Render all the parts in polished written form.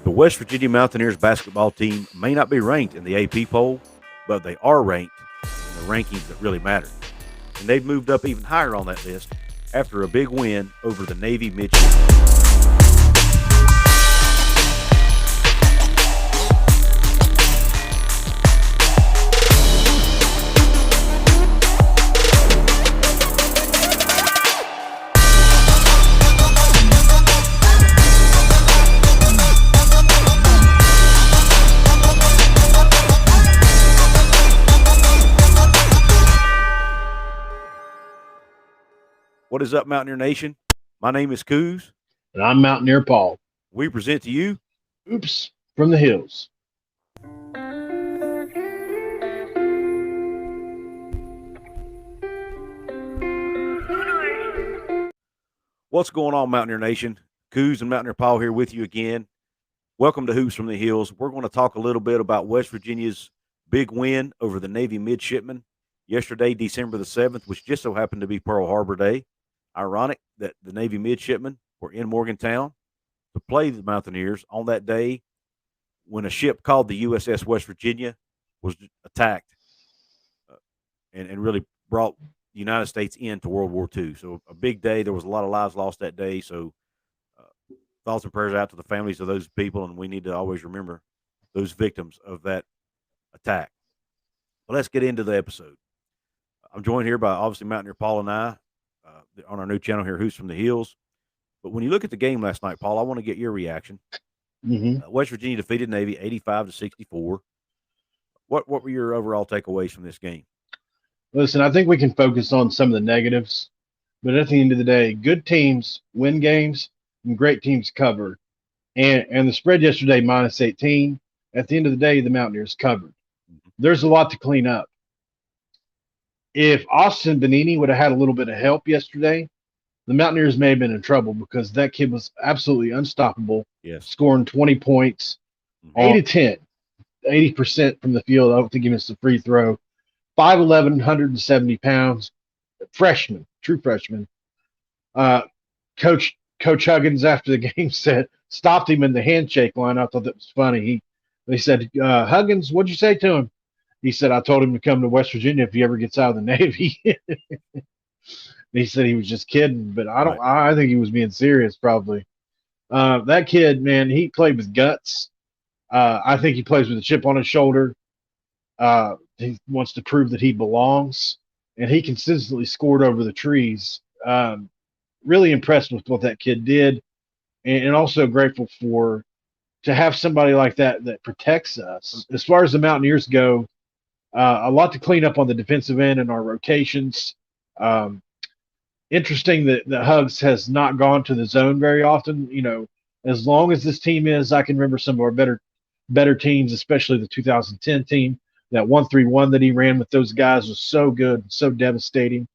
The West Virginia Mountaineers basketball team may not be ranked in the AP poll, but they are ranked in the rankings that really matter. And they've moved up even higher on that list after a big win over the Navy Midshipmen. What is up, Mountaineer Nation? My name is Couz. And I'm Mountaineer Paul. We present to you Oops from the Hills. What's going on, Mountaineer Nation? Couz and Mountaineer Paul here with you again. Welcome to Hoops from the Hills. We're going to talk a little bit about West Virginia's big win over the Navy Midshipmen yesterday, December the 7th, which just so happened to be Pearl Harbor Day. Ironic that the Navy Midshipmen were in Morgantown to play the Mountaineers on that day when a ship called the USS West Virginia was attacked and really brought the United States into World War II. So a big day. There was a lot of lives lost that day. So thoughts and prayers out to the families of those people, and we need to always remember those victims of that attack. But let's get into the episode. I'm joined here by obviously Mountaineer Paul and I on our new channel here, Hoops from the Hills. But when you look at the game last night, Paul, I want to get your reaction. West Virginia defeated Navy 85-64. What were your overall takeaways from this game? Listen, I think we can focus on some of the negatives, but at the end of the day, good teams win games and great teams cover. And the spread yesterday, -18. At the end of the day, the Mountaineers covered. There's a lot to clean up. If Austin Benini would have had a little bit of help yesterday, the Mountaineers may have been in trouble because that kid was absolutely unstoppable, scoring 20 points, 8 of 10, 80% from the field. I don't think he missed a free throw. 5'11", 170 pounds, freshman, true freshman. Coach Huggins after the game stopped him in the handshake line. I thought that was funny. They said, Huggins, what'd you say to him? He said, I told him to come to West Virginia if he ever gets out of the Navy. He said he was just kidding, but I think he was being serious probably. That kid, man, he played with guts. I think he plays with a chip on his shoulder. He wants to prove that he belongs, and he consistently scored over the trees. Really impressed with what that kid did, and also grateful to have somebody like that protects us. As far as the Mountaineers go, a lot to clean up on the defensive end and our rotations. Interesting that Hugs has not gone to the zone very often. You know, as long as this team is, I can remember some of our better teams, especially the 2010 team. That 1-3-1 that he ran with those guys was so good, so devastating.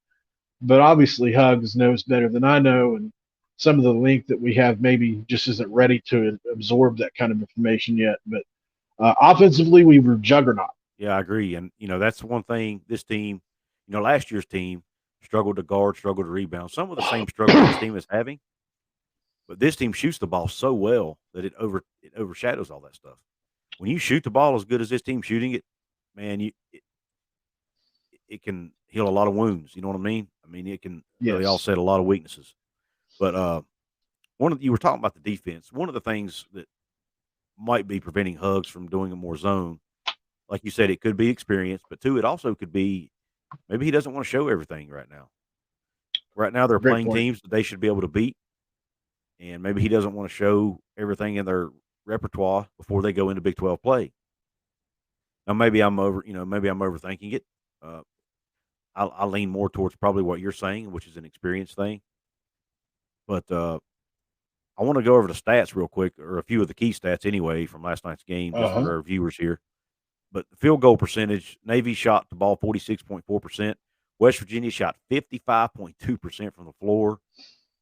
But obviously Hugs knows better than I know, and some of the link that we have maybe just isn't ready to absorb that kind of information yet. But offensively, we were juggernaut. Yeah, I agree. And, that's one thing this team, last year's team struggled to guard, struggled to rebound. Some of the same struggles this team is having. But this team shoots the ball so well that it overshadows all that stuff. When you shoot the ball as good as this team shooting it, man, it can heal a lot of wounds. You know what I mean? I mean, it can really offset a lot of weaknesses. But you were talking about the defense. One of the things that might be preventing Hugs from doing a more zone, like you said, it could be experience, but two, it also could be maybe he doesn't want to show everything right now. Right now, they're playing teams that they should be able to beat, and maybe he doesn't want to show everything in their repertoire before they go into Big 12 play. Now, maybe I'm overthinking it. I lean more towards probably what you're saying, which is an experience thing. But I want to go over the stats real quick, or a few of the key stats anyway from last night's game, just for our viewers here. But the field goal percentage, Navy shot the ball 46.4%. West Virginia shot 55.2% from the floor,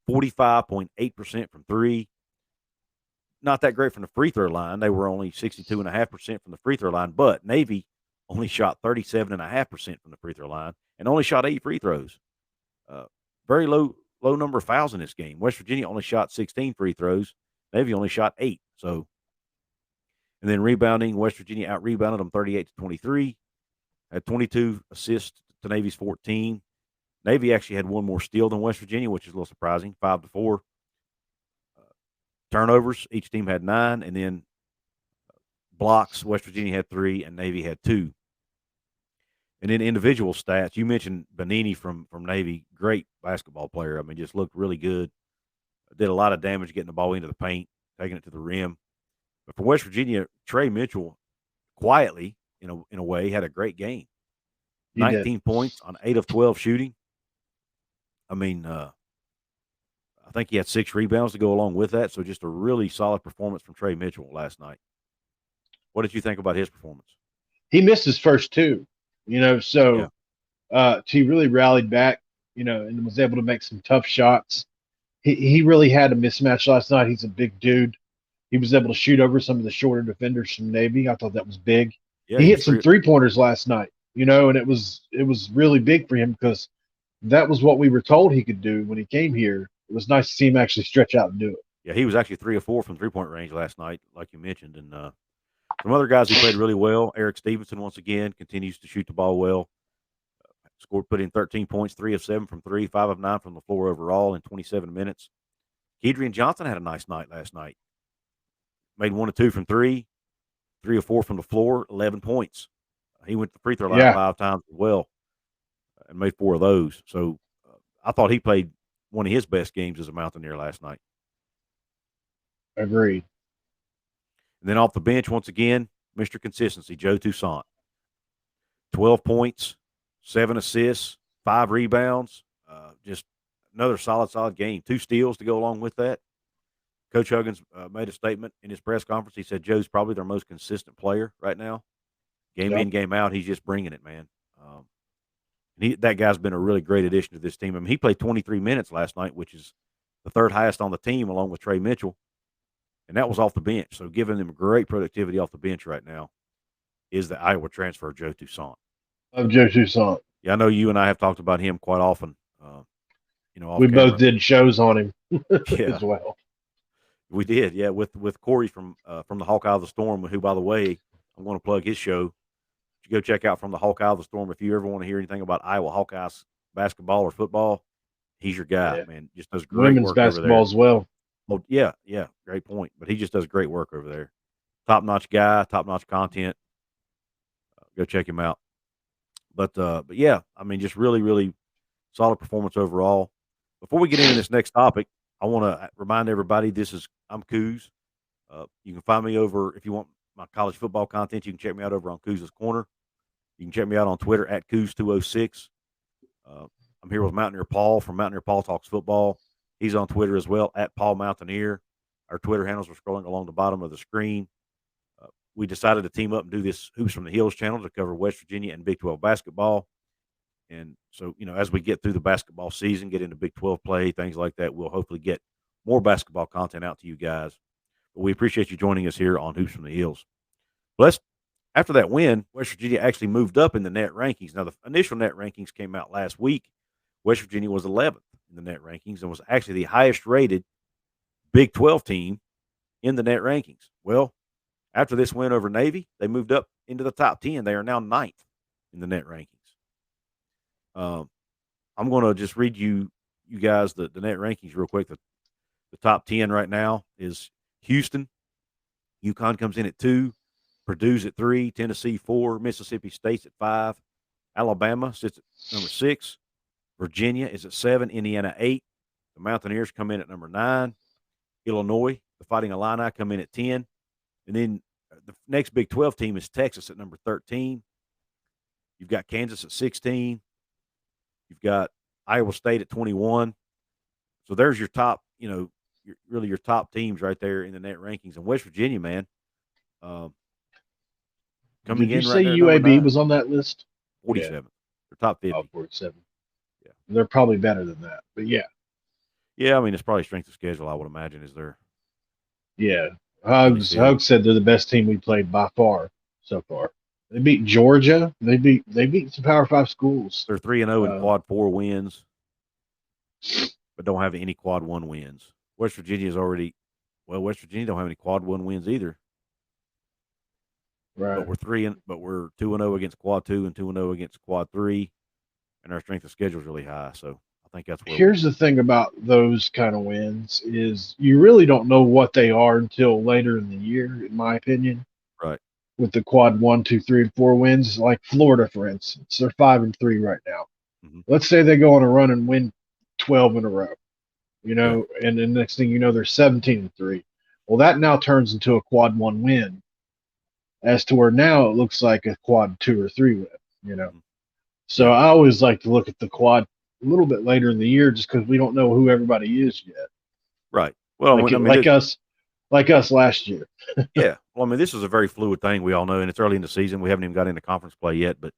45.8% from three. Not that great from the free throw line. They were only 62.5% from the free throw line, but Navy only shot 37.5% from the free throw line and only shot 8 free throws. Very low number of fouls in this game. West Virginia only shot 16 free throws. Navy only shot 8. So And then rebounding, West Virginia out-rebounded them 38-23, had 22 assists to Navy's 14. Navy actually had one more steal than West Virginia, which is a little surprising, 5-4. Turnovers, each team had 9, and then blocks, West Virginia had 3 and Navy had 2. And then individual stats, you mentioned Benini from Navy, great basketball player. I mean, just looked really good. Did a lot of damage getting the ball into the paint, taking it to the rim. But for West Virginia, Trey Mitchell quietly, in a way, had a great game. He did. 19 points on 8 of 12 shooting. I mean, I think he had 6 rebounds to go along with that. So just a really solid performance from Trey Mitchell last night. What did you think about his performance? He missed his first 2, so he really rallied back, and was able to make some tough shots. He really had a mismatch last night. He's a big dude. He was able to shoot over some of the shorter defenders from Navy. I thought that was big. Yeah, he hit some 3-pointers last night, and it was really big for him because that was what we were told he could do when he came here. It was nice to see him actually stretch out and do it. Yeah, he was actually 3 of 4 from 3-point range last night, like you mentioned. And some other guys who played really well. Eric Stevenson, once again, continues to shoot the ball well. Put in 13 points, 3 of 7 from 3, 5 of 9 from the floor overall in 27 minutes. Kedrian Johnson had a nice night last night. Made 1 of 2 from 3, 3 of 4 from the floor, 11 points. He went to the free throw line 5 times as well and made 4 of those. So I thought he played one of his best games as a Mountaineer last night. Agreed. And then off the bench, once again, Mr. Consistency, Joe Toussaint. 12 points, 7 assists, 5 rebounds. Just another solid game. 2 steals to go along with that. Coach Huggins made a statement in his press conference. He said Joe's probably their most consistent player right now. Game in, game out, he's just bringing it, man. That guy's been a really great addition to this team. I mean, he played 23 minutes last night, which is the 3rd highest on the team, along with Trey Mitchell, and that was off the bench. So giving them great productivity off the bench right now is the Iowa transfer, Joe Toussaint. Joe Toussaint. Yeah, I know you and I have talked about him quite often. Off we camera. Both did shows on him as well. We did, yeah, with Corey from the Hawkeye of the Storm, who, by the way, I'm going to plug his show. You go check out From the Hawkeye of the Storm. If you ever want to hear anything about Iowa Hawkeyes basketball or football, he's your guy, man. Just does great Women's work basketball over there as well. Oh, yeah, great point. But he just does great work over there. Top-notch guy, top-notch content. Go check him out. But yeah, I mean, just really, really solid performance overall. Before we get into this next topic, I want to remind everybody I'm Couz. You can find me over, if you want my college football content, you can check me out over on Couz's Corner. You can check me out on Twitter at Couz206. I'm here with Mountaineer Paul from Mountaineer Paul Talks Football. He's on Twitter as well, at Paul Mountaineer. Our Twitter handles are scrolling along the bottom of the screen. We decided to team up and do this Hoops from the Hills channel to cover West Virginia and Big 12 basketball. And so, as we get through the basketball season, get into Big 12 play, things like that, we'll hopefully get more basketball content out to you guys. But we appreciate you joining us here on Hoops from the Hills. After that win, West Virginia actually moved up in the net rankings. Now, the initial net rankings came out last week. West Virginia was 11th in the net rankings and was actually the highest-rated Big 12 team in the net rankings. Well, after this win over Navy, they moved up into the top 10. They are now 9th in the net rankings. I'm going to just read you guys the net rankings real quick. The top 10 right now is Houston. UConn comes in at 2. Purdue's at 3. Tennessee 4. Mississippi State's at 5. Alabama sits at number 6. Virginia is at 7. Indiana 8. The Mountaineers come in at number 9. Illinois, the Fighting Illini, come in at 10. And then the next Big 12 team is Texas at number 13. You've got Kansas at 16. You've got Iowa State at 21. So there's your top, your top teams right there in the net rankings. And West Virginia, man, coming Did you in say right there, UAB was on that list? 47. Yeah. They're top 50. Oh, 47. Yeah. They're probably better than that, but yeah. Yeah, I mean, it's probably strength of schedule, I would imagine, is there. Yeah. Hugs said they're the best team we played by far so far. They beat Georgia. They beat some Power 5 schools. They're 3-0 in quad 4 wins, but don't have any quad 1 wins. West Virginia don't have any quad 1 wins either. Right. but we're 2-0 against quad 2 and 2-0 against quad 3, and our strength of schedule is really high. So I think that's where Here's the thing about those kind of wins is you really don't know what they are until later in the year, in my opinion. right. With the quad 1, 2, 3, and 4 wins, like Florida, for instance, they're 5-3 right now. Hmm. Let's say they go on a run and win 12 in a row, Yeah, and the next thing you know, they're 17-3. Well, that now turns into a quad 1 win, as to where now it looks like a quad 2 or 3 win, you know. hmm, So yeah, I always like to look at the quad a little bit later in the year, just because we don't know who everybody is yet. right. Well, Like I mean, like us last year. yeah. Well, I mean, this is a very fluid thing. We all know, and it's early in the season. We haven't even got into conference play yet. But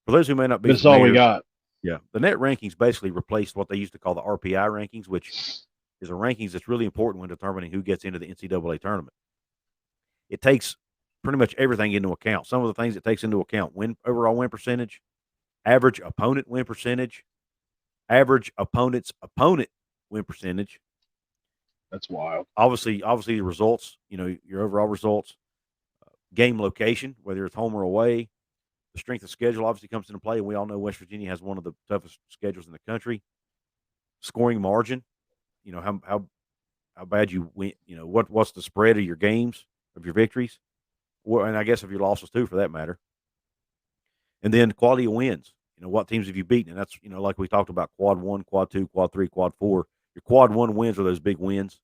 for those who may not be That's all we familiar, got. yeah, the net rankings basically replaced what they used to call the RPI rankings, which is a rankings that's really important when determining who gets into the NCAA tournament. It takes pretty much everything into account. Some of the things it takes into account: overall win percentage, average opponent win percentage, average opponent's opponent win percentage. That's wild. Obviously, the results. Your overall results, game location, whether it's home or away. The strength of schedule obviously comes into play, and we all know West Virginia has one of the toughest schedules in the country. Scoring margin, how bad you win. What's the spread of your games, of your victories, and I guess of your losses too, for that matter. And then quality of wins. What teams have you beaten? And that's like we talked about, quad 1, quad 2, quad 3, quad 4. Your quad 1 wins are those big wins.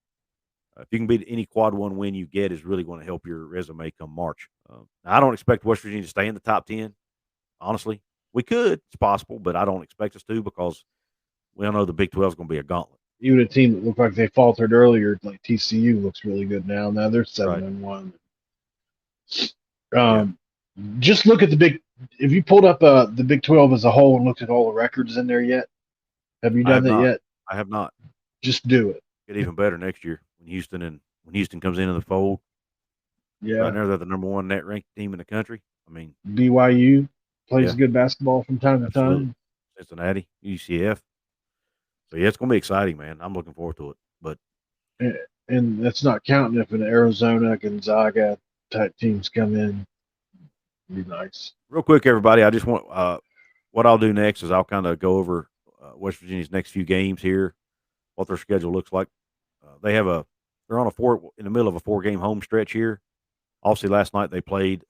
If you can beat any quad 1 win you get, is really going to help your resume come March. I don't expect West Virginia to stay in the top 10. Honestly, we could. It's possible, but I don't expect us to, because we all know the Big 12 is going to be a gauntlet. Even a team that looked like they faltered earlier, like TCU, looks really good now. Now they're seven Right. and one. Yeah. Um, just look at the big. If you pulled up the Big 12 as a whole and looked at all the records in there yet, have you I done have that not. yet? I have not. Just do it. Get even better next year when Houston comes into the fold. Right Yeah, now, they're the number 1 net ranked team in the country. I mean, BYU plays yeah, good basketball from time to absolutely. time, Cincinnati, UCF. So yeah, it's going to be exciting, man. I'm looking forward to it. But and that's not counting if an Arizona, Gonzaga type teams come in. It'd be nice. real quick, everybody, I just want what I'll do next is I'll kind of go over West Virginia's next few games here, what their schedule looks like. They're on in the middle of a 4-game home stretch here. Obviously, last night they played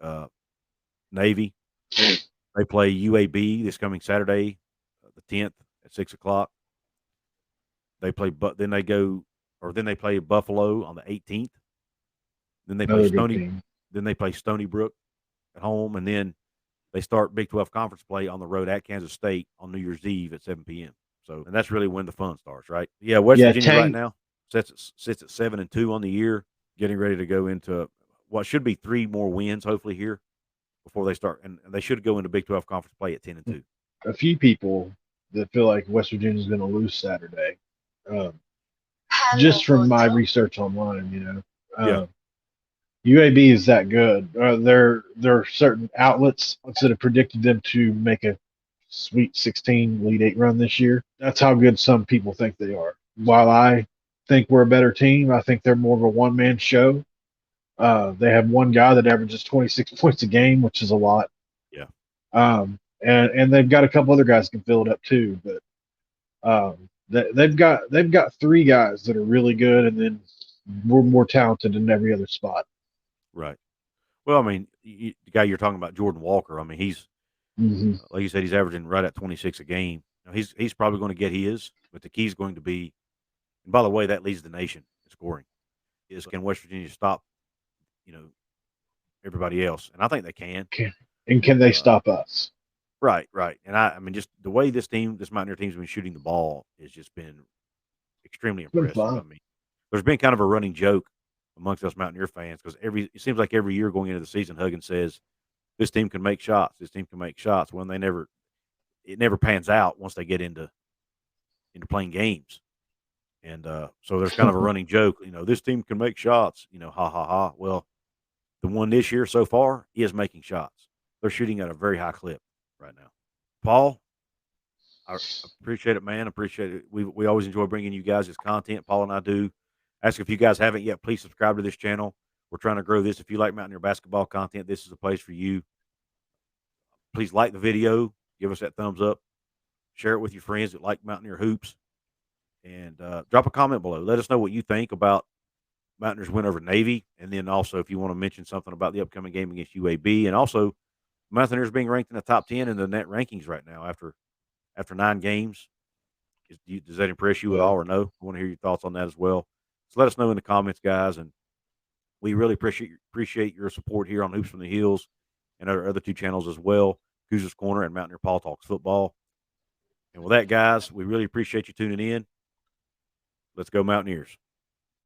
Navy. They play UAB this coming Saturday, the 10th at 6 o'clock. They play, but then they play Buffalo on the 18th. Then they play Another good team. Stony Brook at home, and then they start Big 12 conference play on the road at Kansas State on New Year's Eve at 7 p.m. So, and that's really when the fun starts, right? Yeah, West Yeah, Virginia right now sits at 7-2 on the year, getting ready to go into what should be 3 more wins, hopefully, here before they start, and they should go into Big 12 conference play at 10-2. a few people that feel like West Virginia is going to lose Saturday. Um, just from my research online, Yeah, UAB is that good. There are certain outlets that have predicted them to make a Sweet 16 Elite 8 run this year. That's how good some people think they are. While I think we're a better team, I think they're more of a one-man show. They have one guy that averages 26 points a game, which is a lot. yeah, And they've got a couple other guys who can fill it up too. But they've got 3 guys that are really good, and then we're more talented in every other spot. right. Well, I mean, the guy you're talking about, Jordan Walker. I mean, he's Mm-hmm. like you said, he's averaging right at 26 a game. Now, he's probably going to get his, but the key is going to be. And by the way, that leads the nation in scoring. Is, can West Virginia stop, you know, everybody else? And I think they can. And can they Uh, stop us? right, right. And I mean, just the way this Mountaineer team's been shooting the ball has just been extremely It's been impressive. I fun. mean, there's been kind of a running joke amongst us Mountaineer fans, because it seems like every year going into the season, Huggins says this team can make shots. This team can make shots. When it never pans out once they get into playing games. And so there's kind of a running joke, this team can make shots, ha ha ha. Well, the one this year so far is making shots. They're shooting at a very high clip right now. Paul, I appreciate it, man. Appreciate it. We always enjoy bringing you guys this content. Paul and I do. Ask if you guys haven't yet, please subscribe to this channel. We're trying to grow this. If you like Mountaineer basketball content, this is a place for you. Please like the video, give us that thumbs up, share it with your friends that like Mountaineer hoops, and drop a comment below. Let us know what you think about Mountaineers win over Navy, and then also if you want to mention something about the upcoming game against UAB, and also Mountaineers being ranked in the top 10 in the net rankings right now after 9 games. Does that impress you at all, or no? I want to hear your thoughts on that as well. So let us know in the comments, guys, and we really appreciate your support here on Hoops from the Hills and our other 2 channels as well, Couz's Corner and Mountaineer Paul Talks Football. And with that, guys, we really appreciate you tuning in. Let's go Mountaineers.